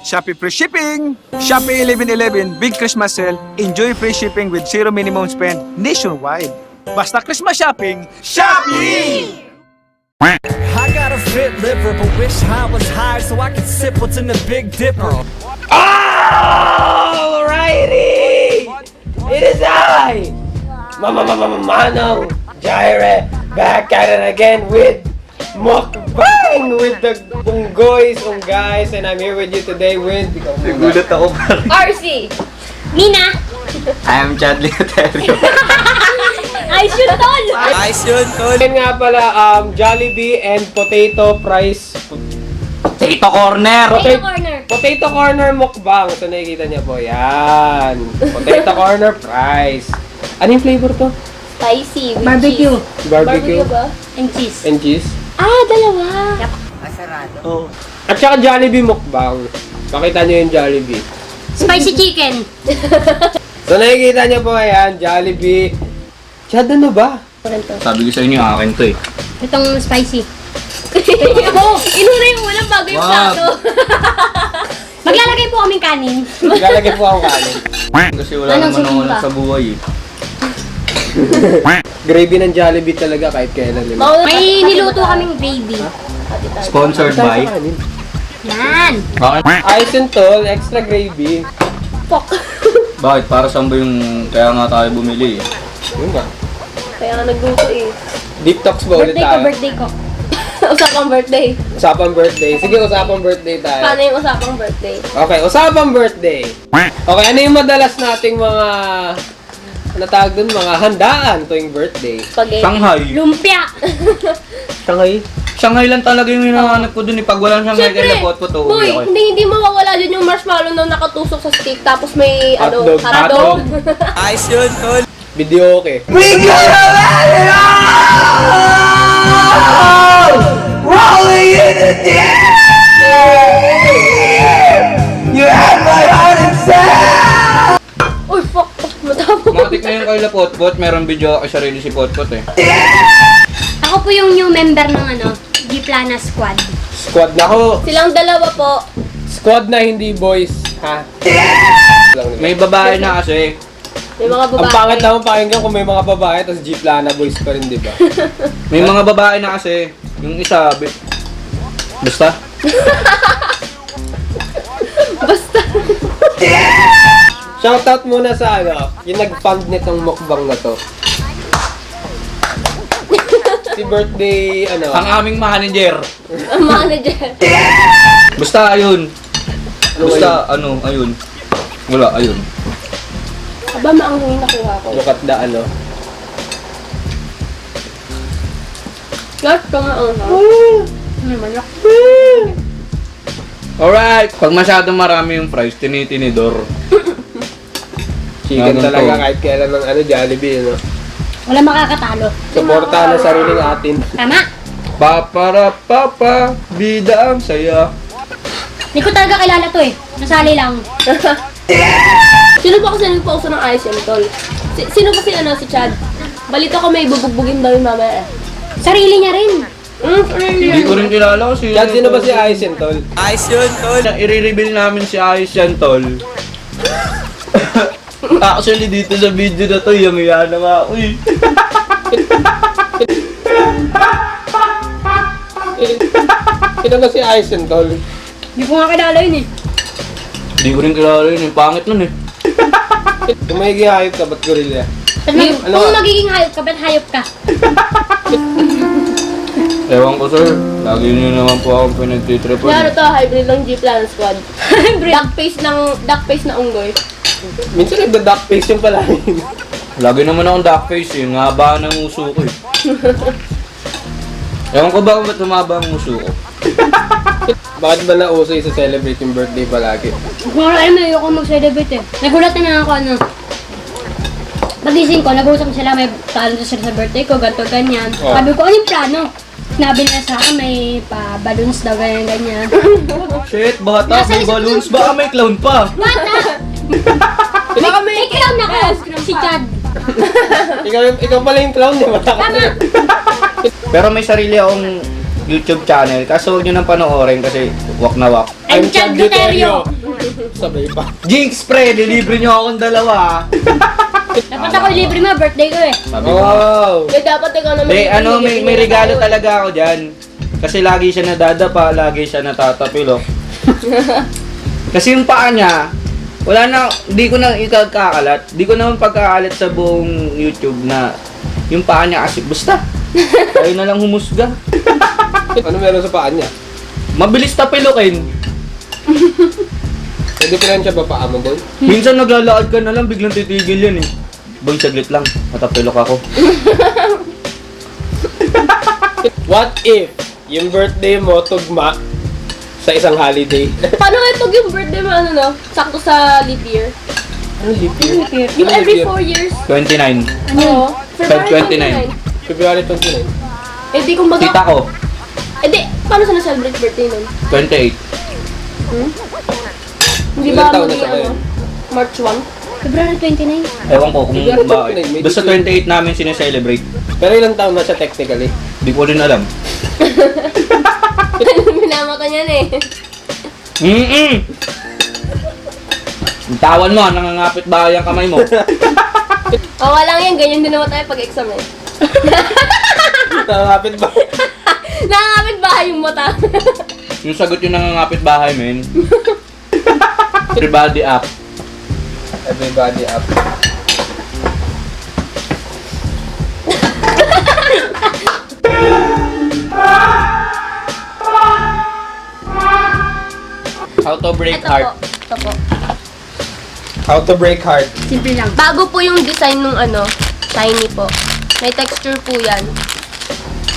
Shopee free shipping! Shopee 11/11 Big Christmas Sale. Enjoy free shipping with zero minimum spend nationwide. Basta Christmas shopping, Shopee! I got a fit liver, but wish I was high so I could sip what's in the Big Dipper. Alrighty! It is I! Manong, Jireh, back at it again with Mukbang with the Goys, guys, and I'm here with you today with... Nagulat ako pare. RC! Mina! I am Leuterio. Ayos yun, tol! Ayos yun, tol! Yan nga pala, Jollibee and potato fries. Potato corner! Potato corner! Potato corner mukbang. So nakikita niya po, yan. Potato corner fries. Ano yung flavor to? Spicy with Barbecue. cheese. Barbecue? ba? And cheese. And cheese? Ah, dalawa! Oh. At saka Jollibee mukbang. Pakita niyo yung Jollibee. Spicy chicken. So nakikita niyo po, yan, Jollibee. Chad, ano ba? Sabi ko sa inyo, akin to eh. Itong spicy. Inuna yung unang bago yung plato. Maglalagay po kaming kanin. Lalagay po ako kanin. Kasi wala Anong naman ako susunta? sa buhay eh. Gravy ng Jollibee talaga kahit kailan. May niluto kaming gravy. Sponsored by... Yan. Ice and tol, extra gravy. Bakit? Para saan ba yung... Kaya nga tayo bumili eh. Yun ba? Kaya nga nagluto eh. Deep talks ba ulit Birthday ko, tayo? birthday ko. Usapang birthday. Usapang birthday. Sige, usapang birthday tayo. Paano yung usapang birthday? Okay, usapang birthday. Okay, ano yung madalas nating mga... Ano tawag dun? Mga handaan tuwing birthday. Spaghetti. Shanghai. Lumpia. Shanghai? Shanghai lang talaga yung hinahanap ko dun eh. Pag walang Shanghai kaya pot-pot, boy, uuwi ako eh. hindi mawawala dun yung marshmallow na nakatusok sa stick tapos may Hotdog. hotdog. Ayos yun, tol. Video okay. We gonna let it all! Rolling in the deep! You had my heart inside! Uy, fuck. Matapos. Matik na yung kaila pot-pot, meron video ako sarili si pot-pot eh. Ako po yung new member ng Gplana squad. Squad na ako. Silang dalawa po. Squad na hindi boys. Ha? May babae na kasi. May mga babae. Ang pangit naman pakinggan kung may mga babae tapos Gplana boys pa rin, di ba? May mga babae na kasi. Yung isa, basta. Basta. Shoutout muna sa yung nag-fund nitong mukbang na to. Si birthday, Ang aming manager. Ang manager. Basta ayun. Basta ayun. Wala, ayun. Aba, maanghang nakuha ko. look at the Lahat ka maanghang. Alright. Pag masyadong marami yung fries, tinitinidor. chicken Ganun talaga to. kahit kailan ng Jollibee, Wala makakatalo. Suporta na sarili natin. Tama. Papa, bida ang saya. Hindi ko talaga kilala to eh. Nasali lang. Sino ba kasi nagpauso ng ice and tol? Sino kasi si Chad? Balita ko may bubugbugin daw yung mamaya. Sarili niya rin. Hindi ko rin kilala kasi. Chad, sino ba si Ice and Tol? Ice yun, tol. I-reveal namin si Ice yan, tol. Actually, dito sa video na to, yung na nga ako eh. Sino ba si Ice and Tol? Hindi ko nga kilala yun eh. Hindi ko rin kilala yun, yung pangit nun eh. Kung may hayop ka, ba't gorilla? Ano Kung ka? magiging hayop ka, ba't hayop ka? Ewan ko, sir. Lagi nyo naman po akong pinagtitripan. Ano to, hybrid ng Gplana squad. Duck face na unggoy. Minsan nagda-duck face yung palahin. Lagi naman akong duck face eh. Ang haba ng uso ko eh. Ewan ko ba kung ba't humaba ang uso ko? Bakit ba nauso yung celebrate yung birthday palagi? Kung alam mo, ayoko mag-celebrate eh. Nagulat na ako Pagising ko, nag-usap sila, may plano sila sa birthday ko, ganito, ganyan. Oh. Sabi ko, ano yung plano? Sinabi nila sa akin, may pa-balloons daw, ganyan, ganyan. Shit, bata, Nasa may isip balloons. ko- Baka may clown pa. Bata! Baka may... May clown ako, si Chad. Ikaw pala yung clown, di ba? Tama! Pero may sarili akong YouTube channel. Kaso huwag nyo nang panoorin kasi wak na wak. I'm Chad Leuterio. Sabay pa. Jinx, pre! Deliver nyo akong dalawa. Dapat ako libre mo, birthday ko eh. Sabi ko. Wow! Kaya dapat ikaw naman. May, may regalo talaga ako dyan. Kasi lagi siya nadadapa, lagi siya natatapilok. Kasi yung paa niya, wala na, di ko na ikakakalat. Di ko naman pagkakalat sa buong YouTube na yung paa niya kasi basta. Tayo na lang humusga. Ano meron sa paan niya? Mabilis tapilokin. May diferensya ba paa mo, boy? Minsan naglalakad ka na lang, biglang titigil yan eh. Boy, saglit lang. Matapilok ako. What if yung birthday mo tugma sa isang holiday? Paano ito yung birthday mo, ano no? Sakto sa leap year. Ano leap year? Yung every 4 years. 29. Oo. Feb 29. February 29. Eh di kumbaga. Kita ko, Eh di, paano sa na-celebrate birthday nun? 28. Hindi Ilang ba taon na maging siya ngayon? March 1? February 29. Ewan ko kung February bakit. 29, may Basta 28 namin sineselebrate. Pero ilang taon na siya technically? Di ko rin alam. Minamata niyan eh. Tawan mo, nangangapit ba yung kamay mo? Oo lang yan, ganyan din naman tayo pag-exam eh. Nakakapit ba? Nakakapit ba yung mata? Yung sagot yung nangangapit bahay, men. Everybody up. Everybody up. How to break Ito heart. po. Ito po. How to break heart. Simple lang. Bago po yung design nung ano, shiny po. May texture po yan.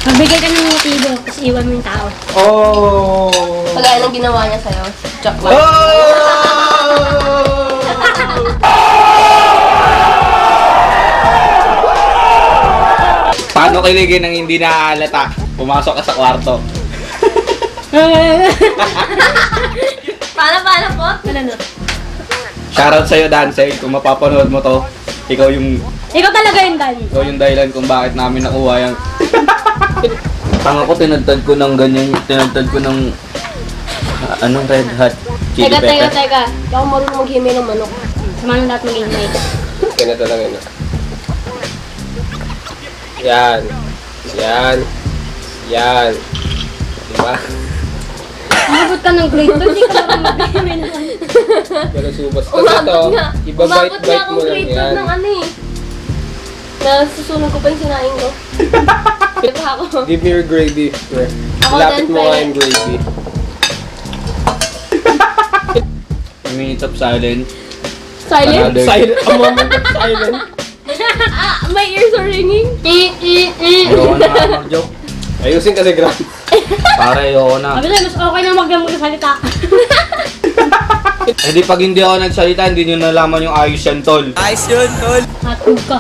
Magbigay ka ng motibo, tapos iwan mo yung tao. Oh! Kagaya ng ginawa niya sa'yo. Chocolate. Paano kiligin ng hindi naaalata? Pumasok ka sa kwarto. Paano po? Wala na. Shoutout sa'yo, Dancey. Kung mapapanood mo to, ikaw yung Ikaw talaga yung Dan. dahilan kung bakit namin nakuha yung... Tanga ko, tinadtad ko ng ganyan, tinadtad ko ng... anong red hot? Chili Teka. pepper. Hindi ako marunong maghimay ng manok. Sama na lahat mag-ingay. Kaya na lang yun. Yan. Yan. Yan. Diba? Umabot ka ng grade 2, hindi ka naman mag-ingay naman. Pero subas. Kasi Umabot ito, nga. Umabot nga iba-bite-bite akong mo lang grade 2 yan. ng ano eh. Nasusunog ko pa yung sinaing ko. Diba ako? Give me your gravy. Ako Lapit din, mo nga pwede. yung gravy. A minute of silence. Silent? Another- Silent. A moment of silence. My ears are ringing. Ayoko na nga mag-joke. Ayusin kasi gram. Para ayoko na. Sabi tayo, mas okay na magsalita. Eh di pag hindi ako nagsalita, hindi nyo nalaman yung ayos yan, tol. Hatog ka.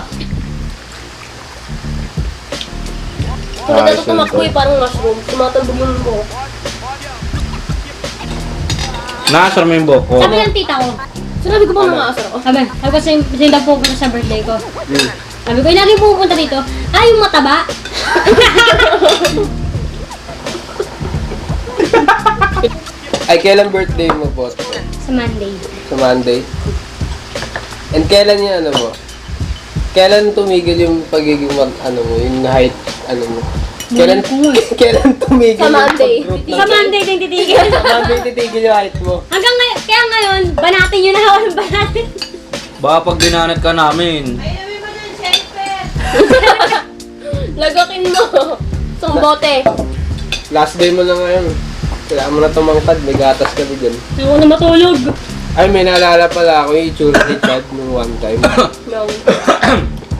Tulad na Ayos ito yun, tumakbo eh, tol. parang mushroom. Tumatalbog yung buhok. Nakasar mo yung buhok ko. Sabi ng tita ko. Sinabi ko ba mga asar ako? Sabi ko sinda pupunta sa birthday ko. Sabi ko, yung lagi pupunta dito. Ah, yung mataba. Ay, kailan birthday mo po? Sa Monday. Sa Monday? And kailan yung ano mo? Kailan tumigil yung pagiging ano mo, yung height, ano mo? Kailan, kailan tumigil Sa Monday. pag-growth ng- Sa Monday din titigil. Sa Monday titigil yung height mo. Hanggang ngayon, kaya ngayon, banatin yun na ako ng banatin. Baka pag dinanat ka namin. Lagakin mo. Isang bote. Last day mo na ngayon. Kailangan mo na tumangkad, may gatas ka din. Ako na matulog. Ay, may naalala pala ako yung itsura ni Chad nung one time. No.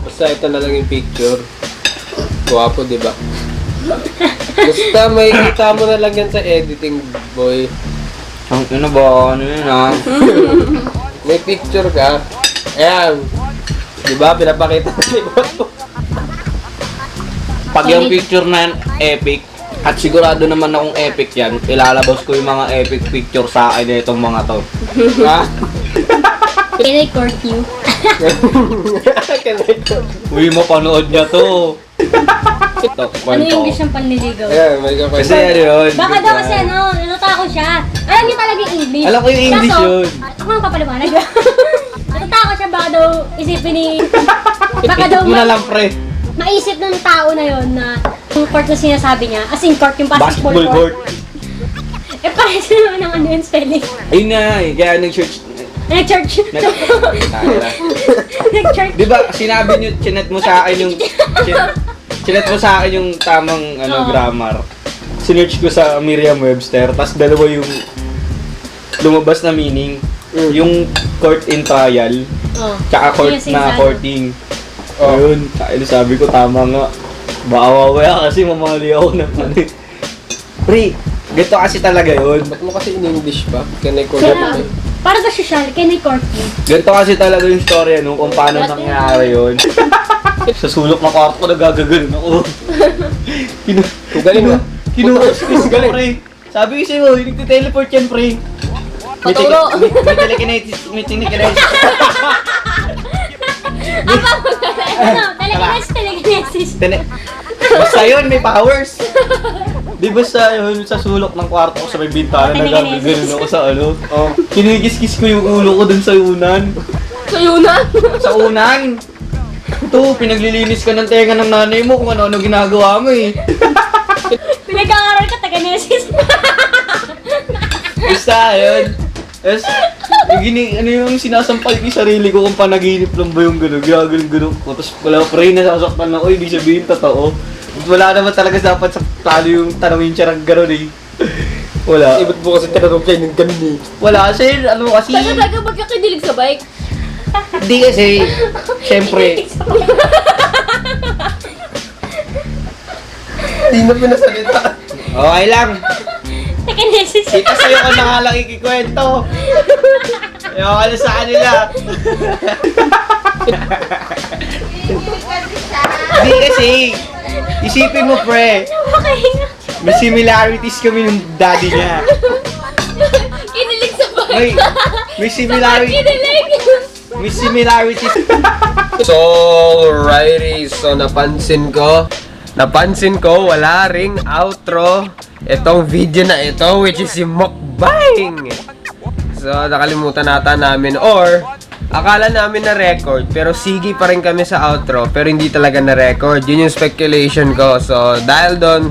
Basta ito na lang yung picture. Guwapo, di ba? Basta may kita mo na lang yan sa editing, boy. Ang ina ba? Ano yun ha? May picture ka. Ayan. Di ba? Pinapakita na ni Boto. Pag yung picture na yan, epic. At sigurado naman akong epic yan. Ilalabas ko yung mga epic picture sa akin na itong mga to. Ha? Can I court you? Can I go? Uy, mapanood niya to. Ano yung English ng panliligaw? Ayan, may kapag. Kasi ano yun. Baka daw kasi natatakot siya. Alam niya talaga yung English. Alam ko yung English Kaso, yun. Ako ang kapaliwanag. Natatakot siya baka daw isipin ni... Baka daw Mo na lang, pre. maisip ng tao na yon na yung court na sinasabi niya, as in court, yung basketball Basketball court. court. Eh, parang naman ng ano yung spelling. Ayun na, kaya nag-church. Nag-church. Nag-church. Di ba, sinabi niyo, chinet mo sa akin yung... Chinet mo sa akin yung tamang grammar. Sinearch ko sa Merriam-Webster, tas dalawa yung lumabas na meaning. Yung court in trial, tsaka court Yes, na exactly. courting. Ayun, sabi ko tama nga. Baka wawaya kasi mamali ako ng ano. Pre, ganito kasi talaga yun. Ba't mo kasi in English pa? Can I call Kaya, it? para sa social, can I court you? Ganito kasi talaga yung story no, kung paano nangyari yun. Sa sulok na kwarto ko nagagagaling ako. Galing ba? Kinuha galing. Pre, sabi ko sa'yo, hindi ko teleport yan, pre. May telekinesis. Telekinesis. Basta yun, may powers. Di ba sa sulok ng kwarto ko sa may bintana, nagagagaling ako sa ano. Kinigis-kis ko yung ulo ko dun sa unan. Sa yunan. Sa unan! Ito, pinaglilinis ka ng tenga ng nanay mo kung ano-ano ginagawa mo eh. Pinag-aaral ka, taga-nesis. Basta, yun. Tapos, ano yung sinasampal ko yung sarili ko kung panaginip lang ba yung gano'n, ginagaling-ganon ko. Tapos wala pa rin nasasaktan ako, ibig sabihin totoo. Wala naman talaga dapat sa plano yung tanongin siya ng gano'n eh. Wala. Iba't mo kasi tinanong kayo ng ganun eh. Wala kasi, ano kasi. Talaga magkakidilig sa bike. Hindi kasi, syempre. Hindi na pinasalita. Okay lang. Taga-nesis. Kita sa'yo ko na nga lang ikikwento. Ayaw ka na sa kanila. Hindi kasi, isipin mo pre, Okay nga. may similarities kami ng daddy niya. Kinilig sa bike. May similarities. Kinilig. May similarities. So, alrighty. So, napansin ko, wala ring outro itong video na ito, which is yung mukbang. So, nakalimutan nata namin or akala namin na record, pero sige pa rin kami sa outro, pero hindi talaga na record. Yun yung speculation ko. So, dahil doon,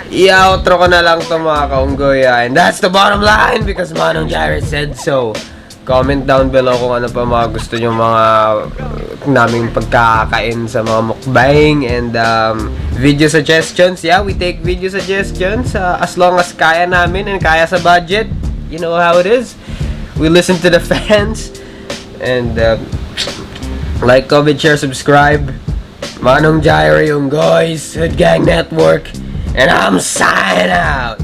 i-outro ko na lang to mga kaunggoy. And that's the bottom line because Manong Jireh said so. Comment down below kung ano pa mga gusto nyo mga naming pagkakain sa mga mukbang and video suggestions. Yeah, we take video suggestions as long as kaya namin and kaya sa budget. You know how it is. We listen to the fans and like, comment, share, subscribe. Manong Jireh yung Goys, Hood Gang Network, and I'm signing out.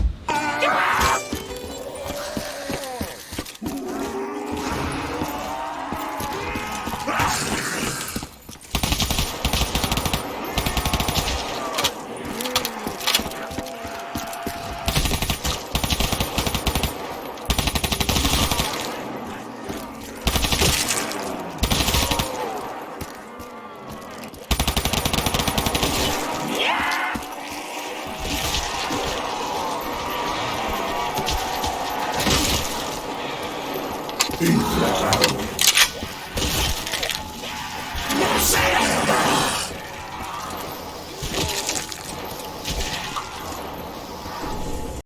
Instructional.